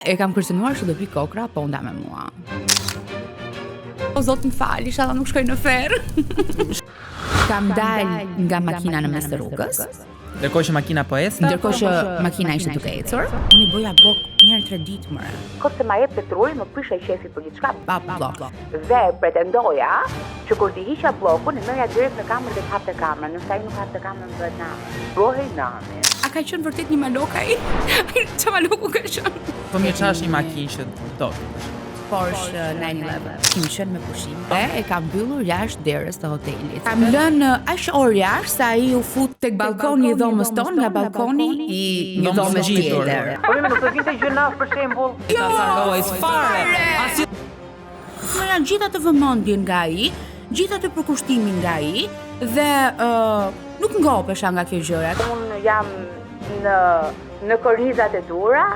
E kam kërcënuar që do pi kokra, po nda me mua. O zot më fal, inshallah nuk shkoj në ferr. Kam dalë nga makina në mes të rrugës. Ndërkohë që makina po ecte? Ndërkohë që makina ishte duke ecur. Unë I bëja blok një herë 3 ditë më. Kot se ma jep petrol, më prisha qefi për gjithçka. Pa blok. Dhe pretendoja që kur t'i hiqa bllokun, e merja direkt në kamerë dhe t'hapte kamerën. Nëse ai nuk hapte kamerën, bëhet nami. Bëhej nami. A ka qenë vërtet një malok ai? Çfarë maloku ka qenë? Po mirë çash një makinë që do. Porsche 911. Kim qenë me pushim. E kam mbyllur jashtë derës të hotelit. Kam lënë aq orë jashtë sa ai u fut tek balkoni I dhomës tonë, nga balkoni I një dhomës tjetër. Po më nuk të vinte gjënas për shembull. Ta sarroj fare. Më janë gjitha të vëmendjen nga ai, gjitha të përkushtimin nga ai dhe nuk ngopesha nga kjo gjëra. Unë jam në kornizat e tura.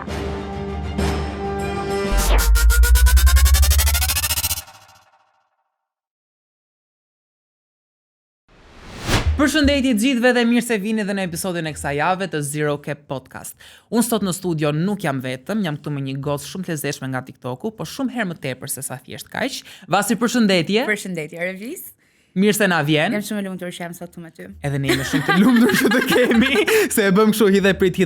Përshëndetje të gjithëve dhe mirë se vini edhe në episodin e kësaj jave të Zero Cap Podcast. Unë sot në studio nuk jam vetëm, jam këtu me një gocë shumë të lezetshme nga TikToku, po shumë herë më tepër se sa thjesht kaq. Vasi, përshëndetje. Përshëndetje Revis. Mirë se na vjen. Jam shumë e lumtur që jam sot këtu me ty. Edhe ne jemi shumë të lumtur që të kemi, se e bëm kështu hidhe prit.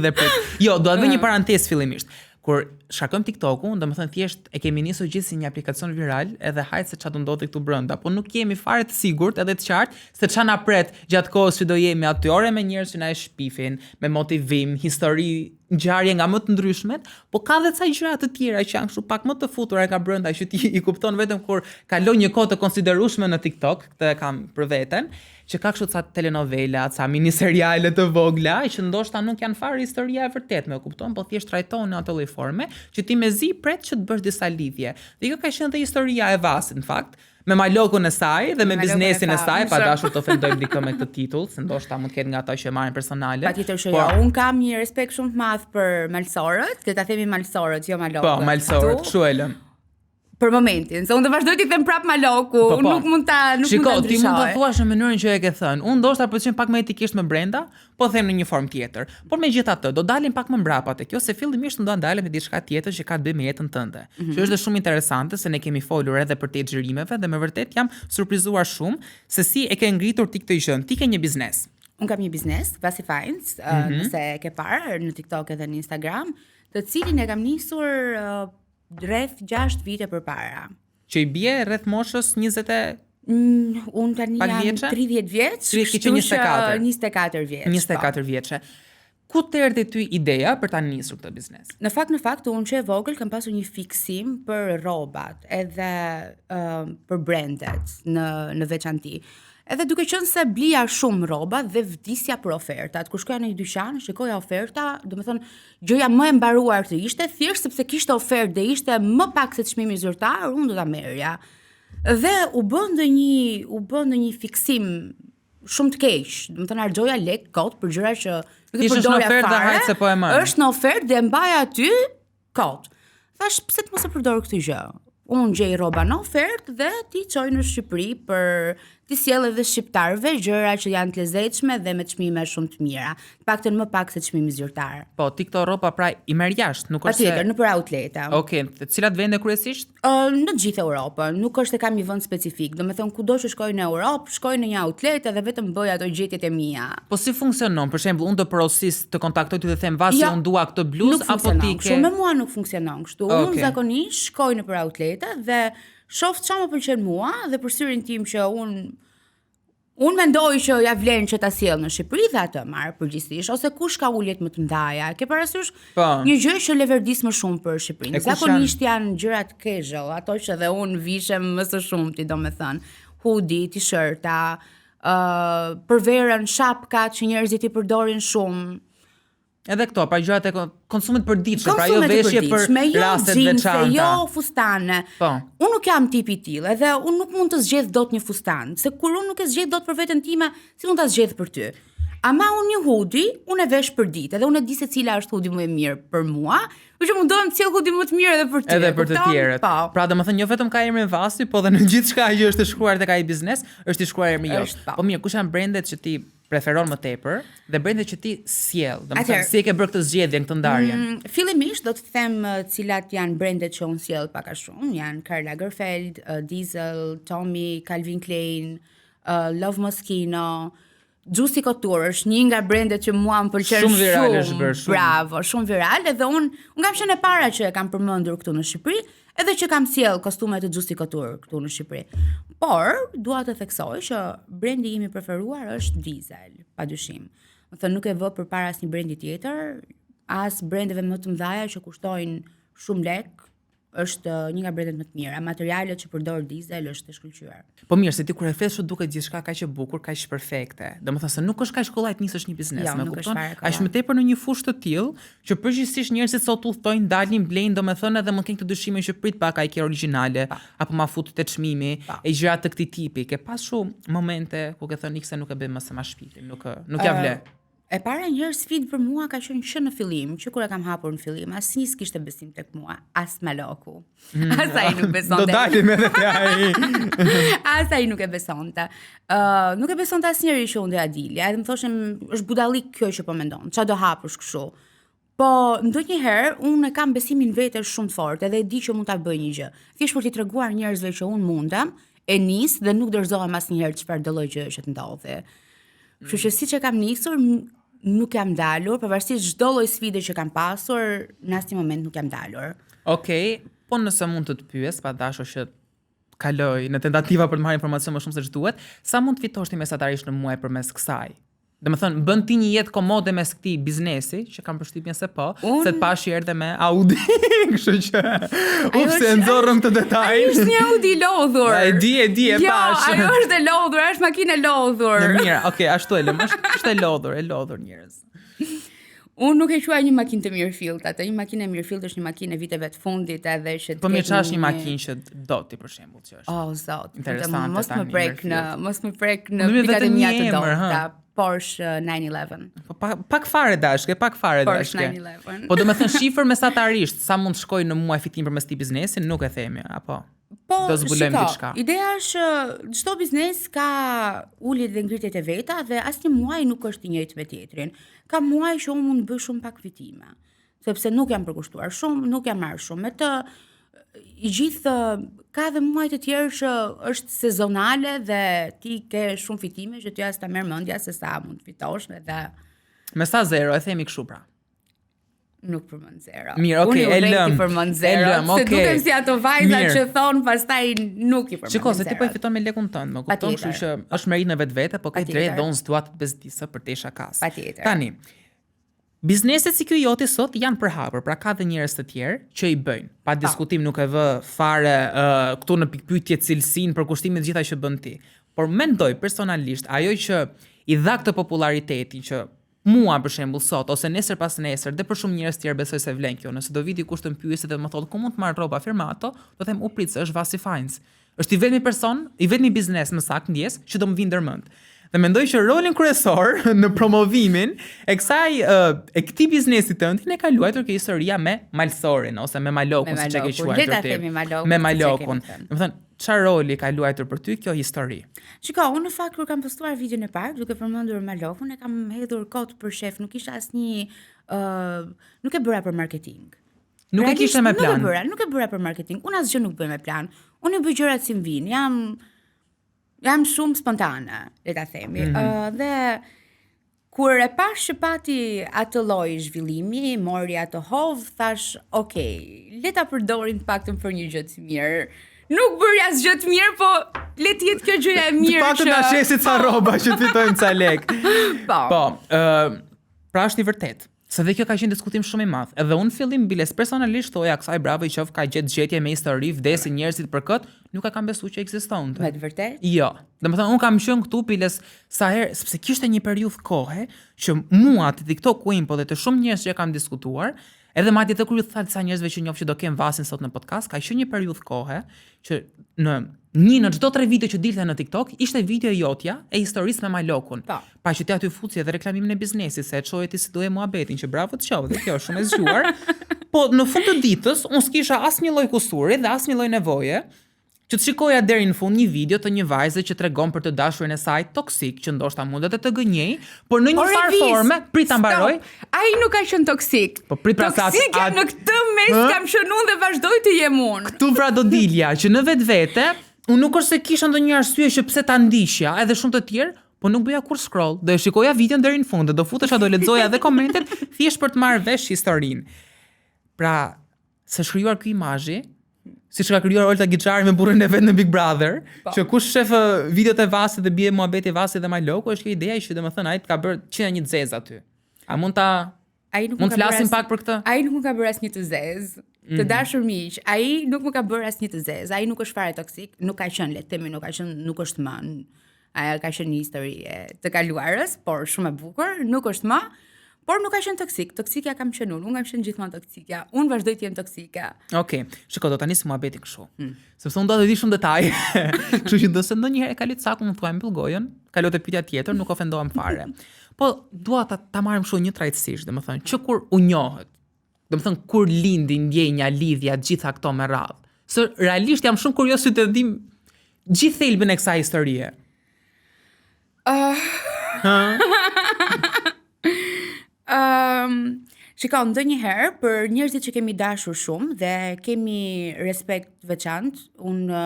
Jo, do të bëj një parantezë fillimisht. Kur shkarkojmë TikToku, domethënë thjesht e kemi nisur gjithë si një aplikacion viral, edhe hajt se çfarë do ndodhi këtu brenda, po nuk jemi fare të sigurt edhe të qartë se çfarë na pret gjatë kohës që do jemi aty, ore me njerëz që na e shpifin, me motivim, histori, ngjarje nga më të ndryshmet, po ka edhe ca gjëra të tjera që janë kështu pak më të futura nga brenda që ti I kupton vetëm kur kalon një kohë të konsiderueshme në TikTok, këtë kam për veten, që ka kështu ca telenovela, ca miniseriale të vogla, që ndoshta nuk janë fare historia e vërtetë, më kupton, po thjesht trajtohen në atë lloj forme, që ti mezi pret që të bësh disa lidhje. Dhe kjo ka qenë edhe historia e Vasit, në fakt, me malokun e saj dhe me biznesin e saj, pa dashur të ofendojmë dikë me këtë titull, se ndoshta mund të ketë nga ata që e marrin personale. Patjetër që jo, un kam një respekt shumë të madh për malsorët, le ta themi malsorët, jo malokët. Po, malsorët, kështu e lëm. Për momentin, se unë do vazhdoj t'i them prap maloku, nuk mund ta ndryshoj. Shiko, ti mund ta thuash në mënyrën që e ke thënë. Unë ndoshta po të qenë pak më etikisht më brenda, po them në një formë tjetër. Por megjithatë, do dalim pak më mbrapa te kjo, se fillimisht do ndalem me diçka tjetër që ka të bëjë me jetën tënde. Që është shumë interesante, se ne kemi folur edhe për te xhirimeve dhe me vërtet jam surprizuar shumë se si e ke ngritur ti këtë gjë. Ti ke një biznes. Unë kam një biznes, Vasi Finds, nëse e ke parë në TikTok edhe në Instagram, të cilin e kam nisur rreth 6 vite përpara. Që I bie rreth moshës 20 unë tani jam 30 vjeç, kështu që 24 vjeç. 24 vjeçe. Ku të erdhi ty ideja për ta nisur këtë biznes? Në fakt, unë që e vogël kam pasur një fiksim për rrobat, edhe për brandet në veçanti. Edhe duke qenë se blija shumë rroba dhe vdisja për ofertat. Kur shkoja në një dyqan, shikoja oferta, domethënë gjëja më e mbaruar të ishte thjesht sepse kishte ofertë dhe ishte më pak se çmimi zyrtar, unë do ta merrja. Dhe u bën një fiksim shumë të keq. Domethënë harxoja lek kot për gjëra që nuk I përdorja fare. Është në ofertë dhe mbaja aty kot. Thash, pse të mos e përdor këtë gjë? Unë gjej rroba në ofertë dhe ti çoj në Shqipëri për ti sjell edhe shqiptarëve gjëra që janë të lezetshme dhe me çmime shumë të mira, paktën më pak se çmimi zyrtar. Po, ti këto rroba pra I merr jashtë, nuk është se patjetër, nëpër outlete. Okej, të cilat vende kryesisht? Në të gjithë Europën, nuk është se kam një vend specifik. Domethënë kudo që shkoj në Europë, shkoj në një outlet dhe vetëm bëj ato gjetjet e mia. Po si funksionon? Për shembull, unë do porosis të kontaktoj ty dhe them Vasi, unë dua këtë bluzë apo ti ke? Shumë me mua nuk funksionon kështu. Unë zakonisht shkoj nëpër outlete dhe shoh çfarë më pëlqen mua dhe për syrin tim që unë mendoj që ja vlen që ta sjell në Shqipëri dhe atë marr përgjithsisht, ose kush ka uljet më të mëdha. Ke parasysh një gjë që leverdis më shumë për Shqipërinë. Zakonisht janë gjërat casual, ato që edhe unë vishem më së shumti, domethënë hoodie, t-shirta, për verën shapka që njerëzit I përdorin shumë. Edhe këto, pra gjërat e konsumit përditshme, pra jo veshje për raste të veçanta. Jo fustane. Unë nuk jam tipi I tillë, edhe unë nuk mund të zgjedh dot një fustan, se kur unë nuk e zgjedh dot për veten time, si mund ta zgjedh për ty? Ama unë një hoodie, unë e vesh për ditë, edhe unë e di se cila është hoodie më e mirë për mua, por që mundohem të sjell hoodie më të mirë edhe për ty. Edhe për të tjerët. Pra domethënë jo vetëm ka emrin Vasi, po dhe në gjithçka që është e shkruar tek ai biznes, është I shkruar emri jote. Po mirë, kush janë brandet që ti preferon më tepër dhe brendet që ti sjell. Domethënë si e ke bërë këtë zgjedhje këtë ndarje? Fillimisht do të them cilat janë brendet që unë sjell pak a shumë, janë Karl Lagerfeld, Diesel, Tommy, Calvin Klein, Love Moschino, Juicy Couture është një nga brendet që mua më pëlqen shumë. Viral është bërë shumë. Bravo, shumë viral edhe unë kam qenë e para që e kam përmendur këtu në Shqipëri, edhe që kam sjell kostume të Juicy Couture këtu në Shqipëri. Por dua të theksoj që brendi im i preferuar është Diesel, padyshim. Do thënë nuk e vë përpara asnjë brendi tjetër, as brendeve më të mëdha që kushtojnë shumë lek. Është një nga brendet më të mira. Materialet që përdor Diesel është e shkëlqyer. Po mirë, se ti kur e fes duket gjithçka kaq e bukur, kaq perfekte. Domethënë se nuk është kaq kollaj të nisësh një biznes, Jo, më nuk kupton? është fare Aq më tepër në një fushë të tillë, që përgjithsisht njerëzit sot udhtojnë, dalin, blejnë, domethënë edhe mund të kenë këtë dyshimin që prit pak ai ke origjinale, apo ma fut te çmimi, e gjëra të këtij tipi. Ke pas shumë momente ku ke thënë se nuk e bëj më se ma shpitim, nuk ja vle. E para njërë sfidë për mua ka qenë që në fillim, që kur e kam hapur në fillim, asnjë s'kishte besim tek mua, as Maloku. As ai nuk besonte. Do dalim edhe te ai. As ai nuk e besonte. Nuk e besonte asnjëri që unë doja dilja, edhe më thoshim është budallik kjo që po mendon. Ç'a do hapësh kështu? Po ndonjëherë unë e kam besimin vetes shumë të fortë, edhe e di që mund ta bëj një gjë. Thjesht për t'i treguar njerëzve që unë mundem, e nis dhe nuk dorëzohem asnjëherë çfarë do lloj gjëje që të ndodhi. Kështu që siç e kam nisur, nuk jam dalur, pavarësisht çdo lloj sfide që kam pasur, në asnjë moment nuk jam dalur. Okej, po nëse mund të pyes, pa dashur që kaloj në tentativa për të marrë informacion më shumë se ç'duhet, sa mund të fitosh ti mesatarisht në muaj përmes kësaj? Domethënë, bën ti një jetë komode mes këtij biznesi, që kam përshtypjen se po, se të pash erdhe me Audi, kështu që se nxorrëm këtë detaj. Ai është një Audi lodhur. E di, e pash. Jo, ajo është e lodhur, është makinë e lodhur. Në mirë, okay, ashtu e lëm, është e lodhur njerëz. Unë nuk e quaj një makinë të Mirfield, atë një makinë e Mirfield është një makinë e viteve të fundit edhe që po mirë ç'është një makinë që do ti për shembull që është. Oh zot, interesante. Mos më prek në pikat e mia të dota. Porsche 911. Po pak fare dashke. Porsche 911. Po do të thënë shifër mesatarisht sa mund të shkojë në muaj fitim përmes këtij biznesi, nuk e themi, apo. Po, do zbulojmë diçka. Ideja është çdo biznes ka uljet dhe ngritjet e veta dhe asnjë muaj nuk është i njëjtë me tjetrin. Ka muaj që unë mund të bëj shumë pak fitime, sepse nuk jam përkushtuar shumë, nuk jam marrë shumë me të. I gjithë ka dhe muaj të tjerë që është sezonale dhe ti ke shumë fitime që ty as ta merr mendja se sa mund të fitosh edhe me sa zero e themi kështu pra. Nuk përmend zero. Mirë, okay, e lëm. Se dukem si ato vajza që thon pastaj nuk i përmend. Shikoj, se ti po e fiton me lekun tënd, më kupton, kështu që është merit në vetvete, po ke drejt dhon s'duat të bezdisë për tesha kas. Tani, bizneset si ky joti sot janë përhapur, pra ka dhe njerëz të tjerë që i bëjnë. Pa diskutim nuk e vë fare këtu në pikpyetje cilësinë për kushtimin të gjitha që bën ti. Por mendoj personalisht ajo që i dha këtë popularitetin që mua për shembull sot ose nesër pas nesër dhe për shumë njerëz tjerë besoj se vlen kjo. Nëse do viti kush të pyesë dhe më thotë ku mund të marr rroba firmato, do them u prit se është Vasi Finds. Është i vetmi person, i vetmi biznes më saktë ndjes që do më vinë ndërmend. Dhe mendoj që rolin kryesor në promovimin e këtij biznesi tënd ne ka luajtur kjo historia me Malsorin ose me Malokun, siç e ke quajtur ti. Me Malokun. Domethënë, çfarë roli ka luajtur për ty kjo histori? Shiko, unë në fakt kur kam postuar videon e parë duke përmendur Malokun, e kam hedhur kot për shef, nuk kisha asnjë nuk e bëra për marketing. Nuk e kishe me plan. Nuk e bëra për marketing. Unë asgjë nuk bëj me plan. Unë bëj gjërat si vijnë. Jam shumë spontane, le ta themi. Dhe kur e pash që pati atë lloj zhvillimi, mori atë hov, thash, okay, le ta përdorim paktën për një gjë të mirë. Nuk bëri asgjë të mirë, po le të jetë kjo gjëja e mirë. Të paktën na shesit ca rroba që të fitojmë ca lek. Po, pra është i vërtet. Se dhe kjo ka qenë diskutim shumë i madh. Edhe unë fillim biles personalisht thoja kësaj bravo i qof ka gjetë gjetje me histori, vdesin njerëzit për kët, nuk e kam besuar që ekzistonte. Me të vërtetë? Jo. Domethënë unë kam qenë këtu biles sa herë sepse kishte një periudhë kohe që mua te TikTok-u im po dhe të shumë njerëz që kam diskutuar, edhe madje të kur ju tha disa njerëzve që njoh që do kem Vasin sot në podcast, ka qenë një periudhë kohe që në çdo 3 video që dilte në TikTok ishte video jotja e historisë me Malokun. Pa që ti aty futsi edhe reklamimin e biznesit, se e çoje ti si duhet muhabetin, që bravo të qoftë, dhe kjo është shumë e zgjuar. Po në fund të ditës unë s'kisha asnjë lloj kusuri dhe asnjë lloj nevoje që të shikoja deri në fund një video të një vajze që tregon për të dashurin e saj toksik, që ndoshta mundet të gënjej, por në një farë forme, prit ta mbaroj. Ai nuk ka qenë toksik. Po prit pra sa toksik në këtë mes kam qenë unë dhe vazhdoj të jem unë. Këtu pra do dilja që në vetvete, unë nuk është se kisha ndonjë arsye që pse ta ndiqja, edhe shumë të tjerë, po nuk bëja kur scroll. Do e shikoja videon deri në fund, do futesha, do lexoja edhe komentet, thjesht për të marrë vesh historinë. Pra, së shkruar ky imazhi, siç ka krijuar Olta Giçari me burrin e vet në Big Brother, që kush shef videot e Vasit dhe bie muhabeti Vasit dhe Maloku, është kjo ideja që domethënë ai të ka bërë 101 zez aty. A mund të flasim pak për këtë? Ai nuk më ka bërë asnjë të zezë. Të dashur miq, ai nuk më ka bërë asnjë të zezë. Ai nuk është fare toksik, nuk ka qenë, le të themi, nuk është më. Ai ka qenë një histori të kaluarës, por shumë e bukur, nuk është më. Por nuk ka qenë toksik. Toksikja kam qenë unë kam qenë gjithmonë toksikja. Unë vazhdoj të jem toksike. Okej. Shiko, do ta nis muhabetin kështu. Sepse unë do të di shumë detaje. Kështu që nëse ndonjëherë e kalit saku, më thuaj mbyll gojën, kalo te pyetja tjetër, nuk ofendohem fare. Po dua ta marrim kështu një trajtësisht, domethënë, që kur u njohët, domethënë kur lindi ndjenja, lidhja, gjitha këto me radhë. Se realisht jam shumë kurioz që të dim gjithë thelbin e kësaj historie. Shiko, ndonjëherë për njerëzit që kemi dashur shumë dhe kemi respekt veçantë, unë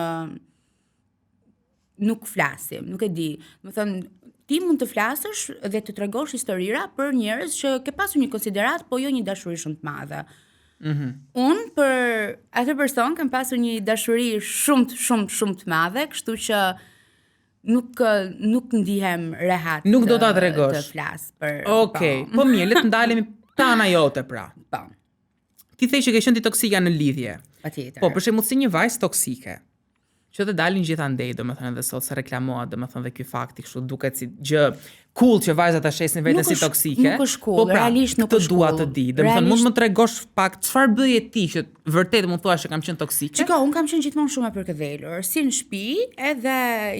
nuk flasim, nuk e di. Do të thënë, ti mund të flasësh dhe të tregosh historira për njerëz që ke pasur një konsiderat, po jo një dashuri shumë të madhe. Unë për atë person kam pasur një dashuri shumë të madhe, kështu që nuk ndihem rehat. Nuk do ta tregosh. Të flas për. Okej, po mirë, le të ndalemi tana jote pra. Po. Ti thej që ke qenë ti toksika në lidhje. Patjetër. Po, për shembull si një vajzë toksike. Që të dalin gjithandej, domethënë edhe sot se reklamohet, domethënë dhe ky fakti kështu duket si gjë cool që vajzat ta shesin veten si toksike. Nuk është cool, realisht nuk është cool. Dua të di. Domethënë mund më tregosh pak çfarë bëje ti që vërtet mund thuash që kam qenë toksike? Çka, un kam qenë gjithmonë shumë e përkëdhelur, si në shtëpi, edhe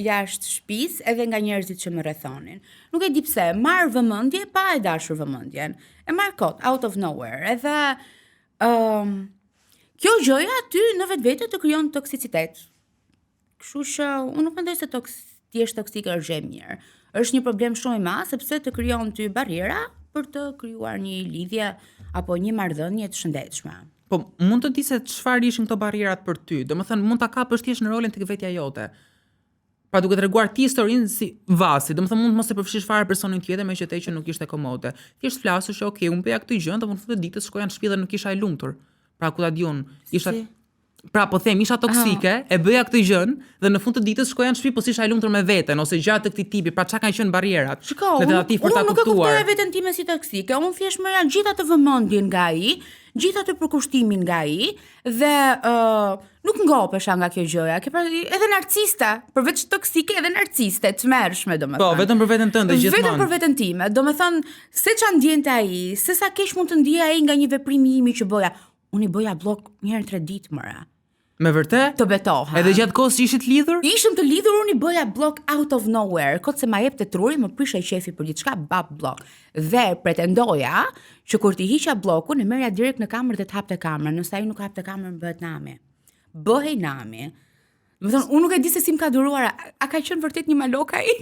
jashtë shtëpisë, edhe nga njerëzit që më rrethonin. Nuk e di pse, marr vëmendje pa e dashur vëmendjen. E marr kot out of nowhere. Edhe kjo gjëja aty në vetvete të krijon toksicitet. Kështu që unë nuk mendoj se ti je toksike është gjë e mirë. Është një problem shumë i madh sepse të krijon ty barriera për të krijuar një lidhje apo një marrëdhënie të shëndetshme. Po mund të di se çfarë ishin këto barrierat për ty? Domethënë mund ta kapësh thjesht në rolin tek vetja jote. Pra duke treguar ti historinë si Vasi, domethënë mund mos e përfshish fare personin tjetër me që nuk ishte komode. Thjesht flasësh që okay, unë bëja këtë gjë, por në fund të ditës shkoja në shtëpi dhe nuk isha e lumtur. Pra ku ta di unë, isha Pra po them, isha toksike, e bëja këtë gjën dhe në fund të ditës shkoja në shtëpi po s'isha e lumtur me veten ose gjatë këtij tipi, pra çka kanë qenë barrierat. Shiko, unë nuk e kuptoj veten time si toksike, unë thjesht merra gjithë atë vëmendjen nga ai, gjithë atë përkushtimin nga ai dhe nuk ngopesha nga kjo gjëja. Ke pra edhe narciste, përveç toksike edhe narciste, të mërshme domethënë. Po, vetëm për veten tënde gjithmonë. Vetëm për veten time, domethënë se ç'a ndjente ai, se sa keq mund të ndjej ai nga një veprim i imi që bëja. Unë i bëja blok një herë 3 ditë mëra. Me vërtet? Të betoha. Edhe gjatë kohës që ishit lidhur? Ishim të lidhur, unë i bëja blok out of nowhere. Kot se ma jepte truri, më prisha i qefi për diçka, bab blok. Dhe pretendoja që kur ti hiqa blokun, e merja direkt në kamerë dhe të hapte kamerën. Nëse ai nuk hapte kamerën, bëhet nami. Bëhej nami. Më thonë, unë nuk e di se si më ka duruar. A ka qenë vërtet një malok ai?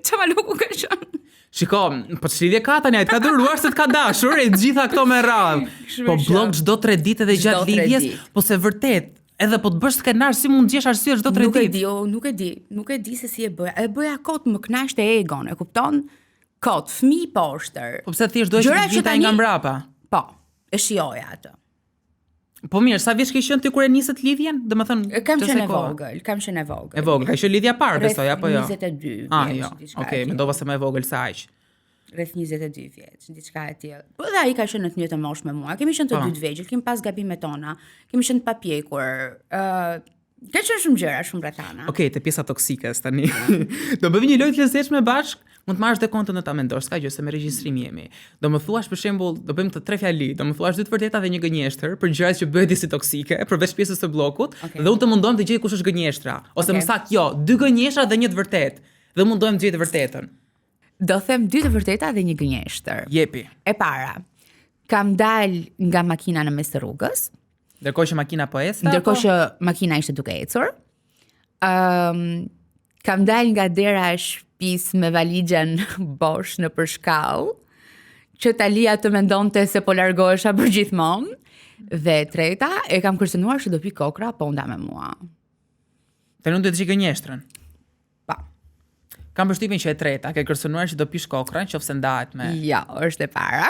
Që maloku ka qenë? Shiko, po ç'lidhje ka tani, ai ka duruar se të ka dashur, e gjitha këto me radhë. Po blok çdo 3 ditë edhe gjatë lidhjes, po se vërtet edhe po të bësh skenar si mund gjesh arsye çdo 3 ditë. Nuk e di se si e bëja. E bëja kot më kënaqte egon, e kupton? Kot, fëmijë poshtër. Po pse thjesht duhet të vinte nga mbrapa? Po, e shijoja atë. Po mirë, sa vjeç ke qenë ti kur e nisët lidhjen? Domethënë, kam qenë e vogël. E vogël, ka qenë lidhja parë besoj apo jo? 22. Ah, jo. Okej, mendova se më e vogël se aq. Rreth 22 vjeç, diçka e tillë. Po dhe ai ka qenë në të njëjtën moshë me mua. Kemi qenë të dy të vegjël, kemi pas gabimet tona, kemi qenë të papjekur. Ka qenë shumë gjëra, shumë rrethana. Okej, te pjesa toksikës tani. Do bëjmë një lojë të lezetshme bashk. Mund të marrësh dekontën në ta mendosh, s'ka gjë se me regjistrim jemi. Do më thuash për shembull, do bëjmë të 3 fjali, do më thuash 2 të vërteta dhe një gënjeshtër për gjërat që bëhet si toksike, përveç pjesës së bllokut, dhe unë të mundohem të gjej kush është gënjeshtra, ose më saktë jo, 2 gënjeshtra dhe 1 të vërtetë. Dhe mundohem të gjej të vërtetën. Do them 2 të vërteta dhe një gënjeshtër. Jepi. E para, kam dal nga makina në mes të rrugës. Ndërkohë që makina po ecë. Ndërkohë që makina ishte duke ecur. Kam dalë nga dera e shtëpisë me valigjen bosh në përshkallë, që Talia të mendonte se po largohesha për gjithmonë. Dhe treta, e kam kërcënuar që do pi kokra, po nda me mua. Të nuk do të qikë njeshtrën. Pa. Kam përshtypjen që e treta, ke kërcënuar që do pish kokra, nëse ndahet me. Ja, është e para.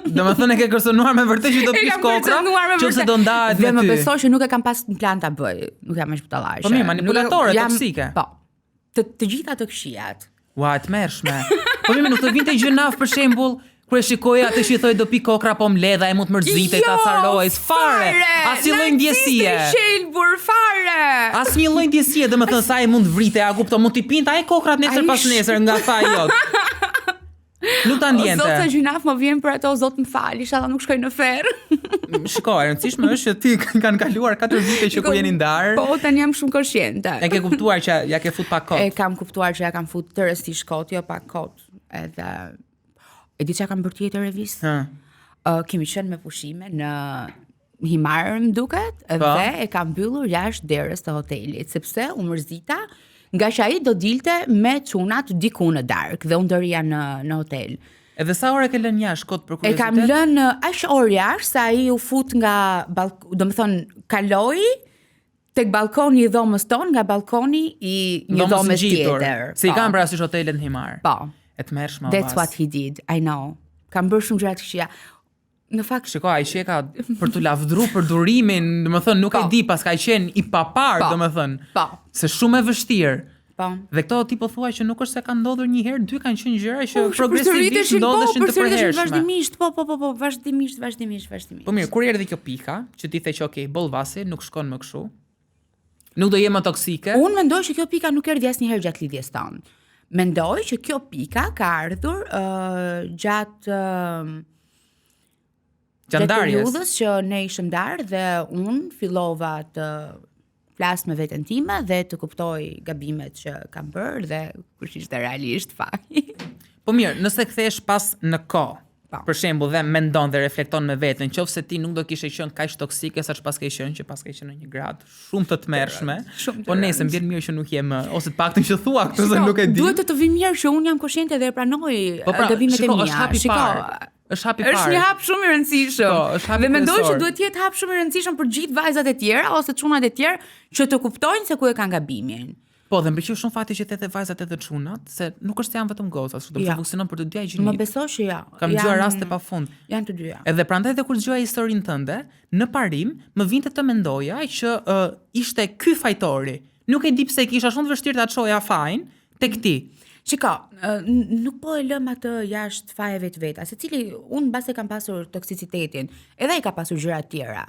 Domethënë e ke kërcënuar me vërtet që do pish kokra, nëse do ndahet me ty. Dhe më beso që nuk e kam pas në plan ta bëj. Nuk jam as butallashe. Po mirë, manipulatore, toksike. Po. Të gjitha të këqijat. Ua, të mërshme. Po mirë, nuk të vinte gjënaf për shembull, kur e shikoja atë që i thoi do pi kokra po mledha e mund të mërzitej ta tharoj, fare. Asnjë lloj ndjesie. Shelbur fare. Asnjë lloj ndjesie, domethënë sa e mund vrite, a kupton, mund t'i pinte ai kokrat nesër pas nesër nga tha jot. Nuk ta ndjente. Zot sa gjynaf më vjen për ato, zot më fal, inshallah nuk shkoj në ferr. Shiko, e rëndësishme është që ti kanë kaluar 4 vite që ku jeni ndarë. Po, tani jam shumë konsciente. E ke kuptuar që ja ke fut pa kot. E kam kuptuar që ja kam fut tërësisht kot, jo pa kot. Edhe e di çka kam bërë tjetër revis. Kemi qenë me pushime në Himar më duket, dhe e kam mbyllur jashtë derës të hotelit, sepse u mërzita nga që ai do dilte me çunat diku në darkë dhe unë dërija në hotel. Edhe sa orë ke lënë jashtë kot për kuriozitet? E kam lënë aq orë jashtë sa ai u fut nga domethënë kaloi tek balkoni i dhomës tonë, nga balkoni i një dhomës tjetër. Se i kanë parasysh hotelet në Himar. Po. E të mërshme. That's what he did, I know. Kam bërë shumë gjëra të këqija. Në fakt, shiko, ai sheka për të lavdëruar për durimin, domethënë nuk e di, pas ka qenë i papar, domethënë. Po. Se shumë e vështirë. Po. Dhe këto ti po thuaj që nuk është se ka ndodhur një herë, dy kanë qenë gjëra që progresivisht ndodheshin të përhershme. Vazhdimisht, po, vazhdimisht. Po mirë, kur erdhi kjo pika, që ti the që okay, bollvasi, nuk shkon më kështu. Nuk do jem më toksike. Unë mendoj që kjo pika nuk erdhi asnjëherë gjatë lidhjes tonë. Mendoj që kjo pika ka ardhur gjatë periudhës që ne ishim ndarë dhe unë fillova të flas me veten time dhe të kuptoj gabimet që kam bërë dhe kush ishte realisht fakt. Po mirë, nëse kthesh pas në kohë, për shembull, dhe mendon dhe reflekton me veten, nëse ti nuk do kishe qenë kaq toksike sa ç'pas ke qenë, që pas ke qenë në një grad shumë të tmerrshme, po nesër vjen mirë që nuk jem, ose të paktën që thua këtë se nuk e di. Duhet të vi mirë që un jam kontshente dhe e pranoj gabimet e mia. Është hapi parë. Është një hap shumë i rëndësishëm. Dhe mendoj që duhet të jetë hap shumë i rëndësishëm për gjithë vajzat e tjera ose çunat e tjerë që të kuptojnë se ku e kanë gabimin. Po, dhe më pëlqeu shumë fati që edhe vajzat edhe çunat, se nuk është se janë vetëm goca, ashtu do të funksionon për të dyja gjinit. Më beso që ja. Kam dëgjuar raste pafund. Janë të dyja. Edhe prandaj edhe kur dëgjoja historinë tënde, në parim më vinte të mendoja që ishte ky fajtori. Nuk e di pse kisha shumë të vështirë ta çoja fajin tek ti. Shiko, nuk po e lëm atë jashtë fajeve të veta, secili unë mbase kam pasur toksicitetin, edhe ai ka pasur gjëra të tjera.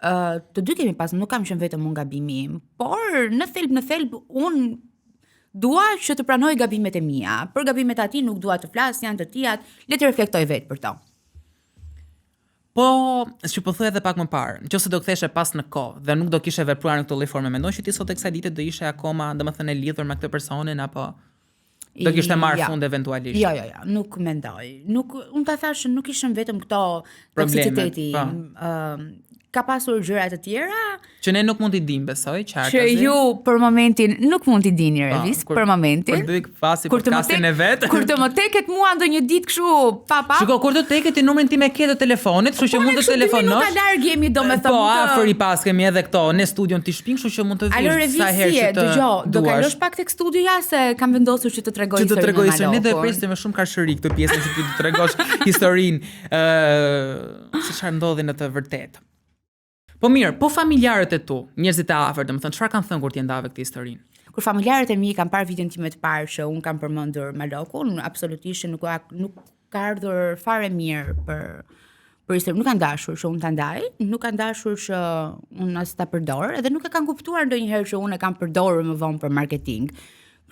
Të dy kemi pasur, nuk kam qenë vetëm unë gabimi im, por në thelb unë dua që të pranoj gabimet e mia. Për gabimet e atij nuk dua të flas, janë të tijat, le të reflektoj vetë për to. Po, që po thuaj edhe pak më parë, nëse do ktheshe pas në kohë dhe nuk do kishe vepruar në këtë lloj forme, mendon që ti sot e kësaj dite do ishe akoma, domethënë e lidhur me këtë personin apo do kishte marrë fund eventualisht? Jo, nuk mendoj. Unë ta thash nuk ishim vetëm këto toksiciteti. Ka pasur gjëra të tjera që ne nuk mund t'i dim, besoj, qartazi. Që ju për momentin nuk mund t'i dini revis, për momentin. Kur bëj pasi podcastin e vet. Kur të më teket mua ndonjë ditë kështu pa. Shiko, kur të teket ti numrin tim e ke të telefonit, kështu që mund të telefonosh. Nuk ka larg jemi domethënë. Po, afër i pas kemi edhe këto në studion ti shpin, kështu që mund të vish sa herë që të duash. Do kalosh pak tek studioja se kam vendosur që të tregoj historinë. Që të tregoj historinë, ne do e presim me shumë karshëri këtë pjesën që ti të tregosh historinë se çfarë ndodhi në të vërtetë. Po mirë, po familjarët e tu, njerëzit e afërt, domethënë çfarë kanë thënë kur ti ndave këtë historinë? Kur familjarët e mi kanë parë videon time të parë që un kam përmendur Malokun, absolutisht nuk ka ardhur fare mirë për historinë, nuk kanë dashur që un ta ndaj, nuk kanë dashur që un as ta përdor, edhe nuk e kanë kuptuar ndonjëherë që un e kam përdorur më vonë për marketing.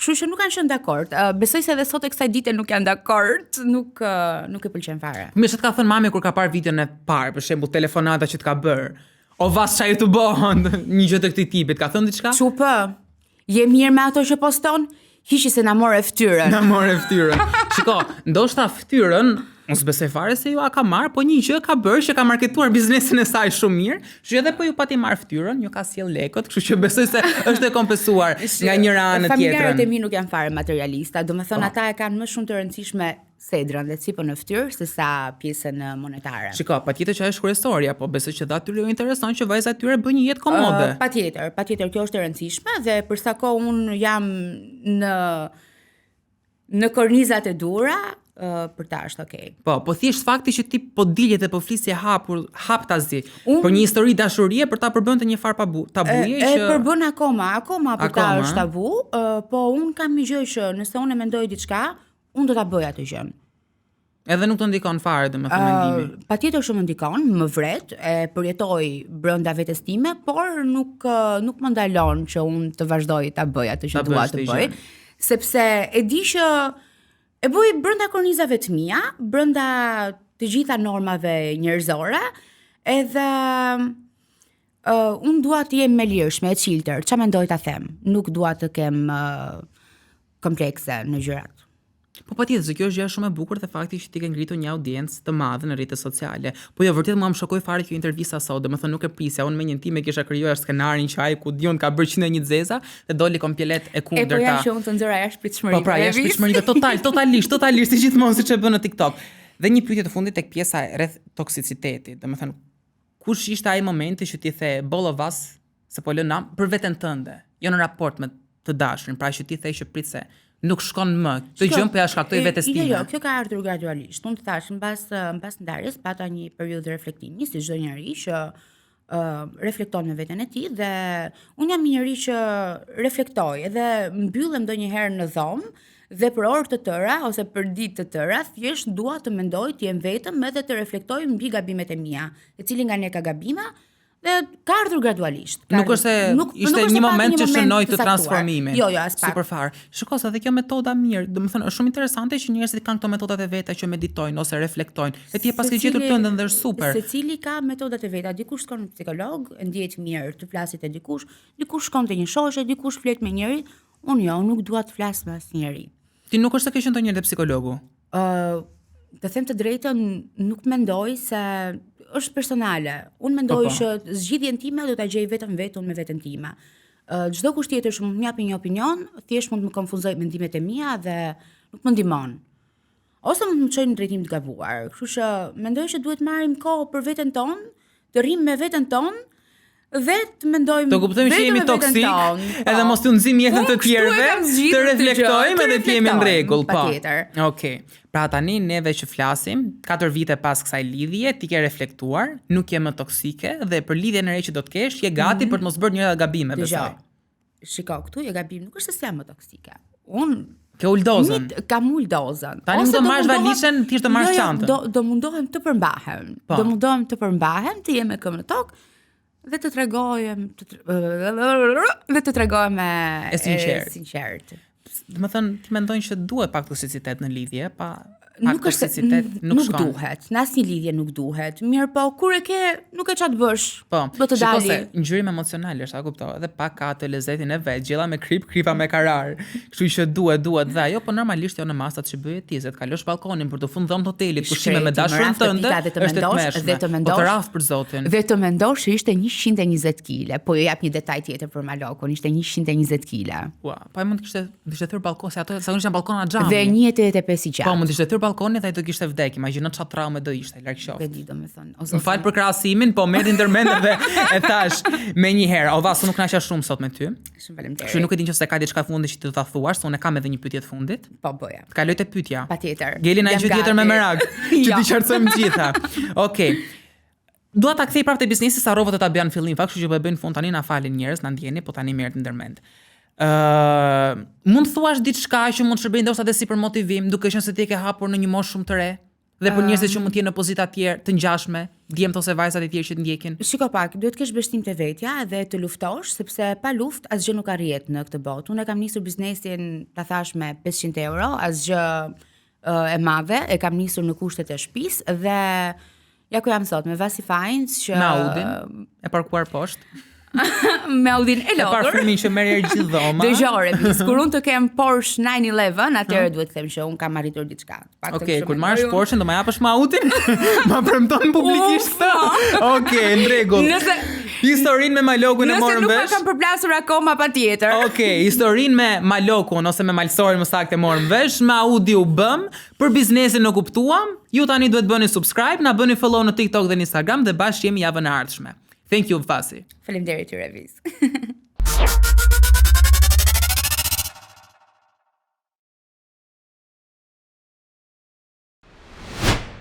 Kështu që nuk kanë qenë dakord. Besoj se edhe sot e kësaj dite nuk janë dakord, nuk e pëlqen fare. Mirë, ç'ka thënë mami kur ka parë videon e parë, për shembull telefonata që t'ka bërë? O vas çaj të bëhen një gjë të këtij tipit, ka thënë diçka? Çupë. Je mirë me ato që poston? Hiqi se na morë ftyrën. Na morë ftyrën. Shiko, ndoshta ftyrën Unë s'besoj fare se ju a ka marrë, po një gjë ka bërë që ka marketuar biznesin e saj shumë mirë, që edhe po ju pati marrë fytyrën, ju ka sjell lekët, kështu që besoj se është e kompensuar nga njëra anë tjetrën. Familjarët e mi nuk janë fare materialista, domethënë ata e kanë më shumë të rëndësishme sedrën dhe cipën në fytyrë se sa pjesën monetare. Shiko, patjetër që është kryesorja, po besoj që dha atyre ju intereson që vajza e tyre bën një jetë komode. Patjetër, kjo është e rëndësishme dhe për sa kohë unë jam në kornizat e dura, për ta është okay. Po thjesht fakti që ti po dilje dhe po flisje haptazi për një histori dashurie për ta përbënë të një farë tabuje që e përbën akoma për ta është tabu, po unë kam një gjë që nëse unë e mendoj diçka, unë do ta bëj atë gjën. Edhe nuk të ndikon fare domethënë mendimi. Patjetër shumë ndikon, më vret, e përjetoj brenda vetes time, por nuk më ndalon që unë të vazhdoj ta bëj atë që dua të bëj, sepse e di që e bëj brenda kornizave të mia, brenda të gjitha normave njerëzore, edhe unë dua të jem me lirshme, e çiltër, ç'a mendoj ta them. Nuk dua të kem komplekse në gjërat. Po patjetër, se kjo është gjë shumë e bukur dhe fakti që ti ke ngritur një audiencë të madhe në rrjetet sociale. Po jo vërtet më shokoi fare kjo intervista sot, domethënë nuk e prisja. Unë me një time kisha krijuar skenarin që ai ku diun ka bërë 101 zeza dhe doli komplet e kundërta. Po ja që unë të nxjerra jashtëpritshmërinë. Po pra, jashtëpritshmërinë totalisht si gjithmonë siç e bën në TikTok. Dhe një pyetje të fundit tek pjesa rreth toksicitetit. Domethënë, kush ishte ai momenti që ti the boll of us se po lë nam për veten tënde, jo në raport me të dashurin, pra që ti the që prit se nuk shkon më. Këtë gjë po ja shkaktoi vetes time. Jo, kjo ka ardhur gradualisht. Unë të thash mbas ndarjes pata një periudhë reflektimi si çdo njeri që reflekton me veten e tij dhe unë jam një njeri që reflektoj edhe mbyllem ndonjëherë në dhomë dhe për orë të tëra ose për ditë të tëra thjesht dua të mendoj, të jem vetëm edhe të reflektoj mbi gabimet e mia, e cili nga ne ka gabime. Dhe ka ardhur gradualisht. Nuk është ishte një moment që shënoi të transformimin. Jo, as pak. Super fare. Shikoj se edhe kjo metoda mirë, domethënë është shumë interesante që njerëzit kanë këto metodat e veta që meditojnë ose reflektojnë. E ti e paske gjetur tëndën dhe është super. Secili ka metodat e veta. Dikush shkon te psikolog, ndihet mirë të flasit te dikush shkon te një shoqe, dikush flet me njëri. Unë jo, nuk dua të flas me asnjëri. Ti nuk është se ke qenë ndonjëherë te psikologu? Të them të drejtën, nuk mendoj se është personale. Unë mendoj që zgjidhjen time do ta gjej vetëm unë me veten time. Çdo kusht tjetër që mund të japë një opinion, thjesht mund të më konfuzoj mendimet e mia dhe nuk më ndihmon. Ose mund të më çojë në drejtim të gabuar. Kështu që mendoj që duhet marrim kohë për veten tonë, të rrim me veten tonë dhe të mendojmë të kuptojmë që jemi toksik, edhe mos t'u nxjim jetën të tjerëve, të reflektojmë edhe të jemi në rregull, po. Okej. Pra tani neve që flasim, 4 vite pas kësaj lidhje, ti ke reflektuar, nuk je më toksike dhe për lidhjen e re që do të kesh, je gati për të mos bërë njëra gabime, besoj. Shiko, këtu je gabim, nuk është se jam më toksike. Unë ke ul dozën. Kam ul dozën. Tani do marrësh valishën, ti do marrësh çantën. Do mundohem të përmbahem. Do mundohem të përmbahem, të jem me këmbën në tokë. Dhe të tregojem e sinqert. Domethënë ti mendon që duhet pak toksicitet në lidhje, pa toksicitet nuk shkon. Nuk duhet. Në asnjë lidhje nuk duhet. Mirë, po kur e ke, nuk e çat bësh. Po. Do të dali. Shikoj, ngjyrim emocional është, a kuptoj? Edhe pak ka të lezetin e vet, gjella me kripa me karar. Kështu që duhet dhe ajo, po normalisht jo në masat që bëhet ti, se të kalosh balkonin për të fund dhomën të hotelit, pushime me dashurin tënd, është të mendosh, po të rraf për zotin. Dhe të mendosh se ishte 120 kg, po jo jap një detaj tjetër për Malokun, ishte 120 kg. Ua, po ai mund të kishte thyer balkon, se ato sa unë jam balkona xhami. Dhe 1.85 i gjatë. Po mund të ishte balkonit dhe ai do kishte vdek. Imagjino çfarë traumë do ishte, larg qoftë. Vedi domethënë. Më fal për krahasimin, po merr ndërmend dhe e thash menjëherë, o vas, unë nuk kënaqja shumë sot me ty. Shumë faleminderit. Kështu nuk e di nëse ka diçka fundi që ti do ta thuash, se unë kam edhe një pyetje të fundit. Po bëja. Të kaloj te pyetja. Patjetër. Gelin ai gjë tjetër me merak, që ti qartësojmë gjitha. Okej. Dua ta kthej prapë te biznesi, sa rrova të ta bëja në fillim, fakt, kështu që po e bëjnë fund tani na falin njerëz, na ndjeni, po tani merret ndërmend. Mund të thuash diçka që mund të shërbejë ndoshta edhe si për motivim, duke qenë se ti ke hapur në një moshë shumë të re dhe për njerëzit që mund të jenë në pozita të tjera të ngjashme, djemt ose vajzat e tjerë që të ndjekin. Shiko pak, duhet të kesh beshtim te vetja dhe të luftosh, sepse pa luftë asgjë nuk arrihet në këtë botë. Unë kam nisur biznesin, ta thash, me 500 euro, asgjë e madhe, e kam nisur në kushtet e shtëpisë dhe ja ku jam sot me Vasi Finds që me Audin e parkuar poshtë. me Audin e E lodhur. parfumin që merr gjithë dhoma. Dëgjore, kur unë të kem Porsche 911, atëherë duhet të them që unë kam arritur diçka. Okej, kur marrësh Porsche do më japësh më Audin? Ma premton publikisht këtë? Okej, në rregull. Historinë me Malokun e morëm Nëse nuk vesh. ma kam përplasur akoma patjetër. Okej, historinë me Malokun ose me Malsorin më saktë morëm vesh, me Audi u bëm, për biznesin e kuptuam. Ju tani duhet bëni subscribe, na bëni follow në TikTok dhe në Instagram dhe bashkë jemi javën e ardhshme. Thank you, Fasi. Faleminderit, Revis.